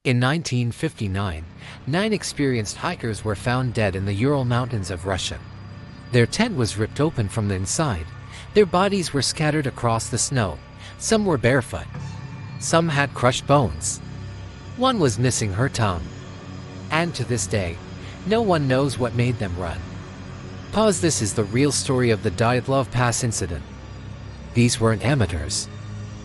In 1959, 9 experienced hikers were found dead in the Ural Mountains of Russia. Their tent was ripped open from the inside. Their bodies were scattered across the snow. Some were barefoot. Some had crushed bones. One was missing her tongue. And to this day, no one knows what made them run. Pause. This is the real story of the Dyatlov Pass Incident. These weren't amateurs.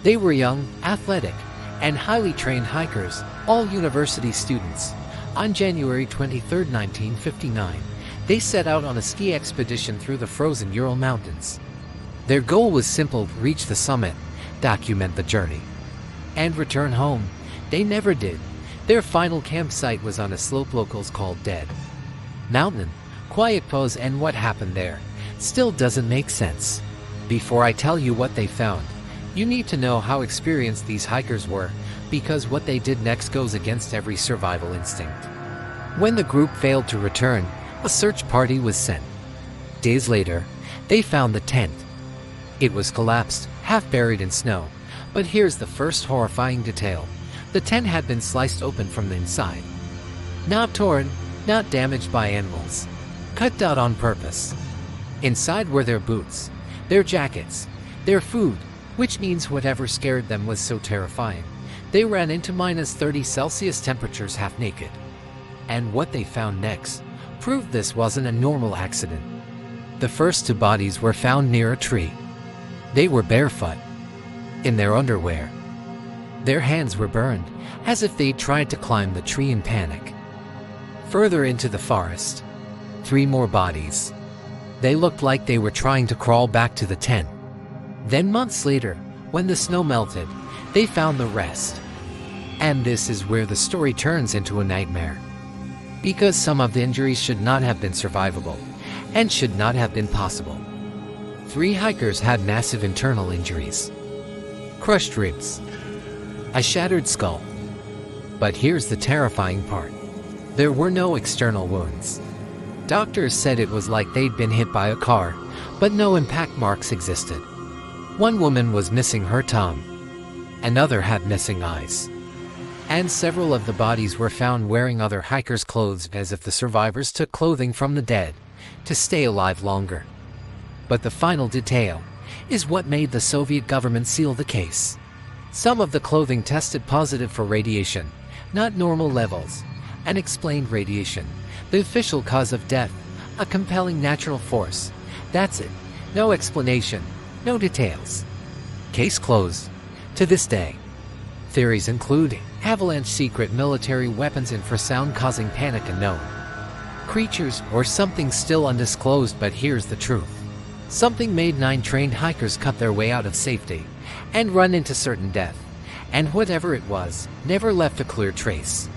They were young, athletic, and highly trained hikers, all university students. On January 23, 1959, they set out on a ski expedition through the frozen Ural Mountains. Their goal was simple: reach the summit, document the journey, and return home. They never did. Their final campsite was on a slope locals called Dead Mountain. Quiet. Pause. And what happened there still doesn't make sense. Before I tell you what they found, you need to know how experienced these hikers were, because what they did next goes against every survival instinct. When the group failed to return, a search party was sent. Days later, they found the tent. It was collapsed, half buried in snow. But here's the first horrifying detail. The tent had been sliced open from the inside. Not torn, not damaged by animals. Cut out on purpose. Inside were their boots, their jackets, their food, which means whatever scared them was so terrifying, they ran into -30°C temperatures half naked. And what they found next proved this wasn't a normal accident. The first 2 bodies were found near a tree. They were barefoot, in their underwear. Their hands were burned, as if they'd tried to climb the tree in panic. Further into the forest, 3 more bodies. They looked like they were trying to crawl back to the tent. Then months later, when the snow melted, they found the rest. And this is where the story turns into a nightmare. Because some of the injuries should not have been survivable, and should not have been possible. 3 hikers had massive internal injuries. Crushed ribs. A shattered skull. But here's the terrifying part. There were no external wounds. Doctors said it was like they'd been hit by a car, but no impact marks existed. One woman was missing her tongue. Another had missing eyes. And several of the bodies were found wearing other hikers' clothes, as if the survivors took clothing from the dead to stay alive longer. But the final detail is what made the Soviet government seal the case. Some of the clothing tested positive for radiation, not normal levels. Unexplained radiation, the official cause of death, a compelling natural force. That's it. No explanation, no details. Case closed. To this day, theories include avalanche, secret military weapons, infrasound causing panic, unknown creatures, or something still undisclosed. But here's the truth. Something made 9 trained hikers cut their way out of safety and run into certain death. And whatever it was, never left a clear trace.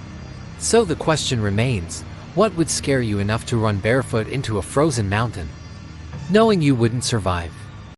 So the question remains, what would scare you enough to run barefoot into a frozen mountain, knowing you wouldn't survive?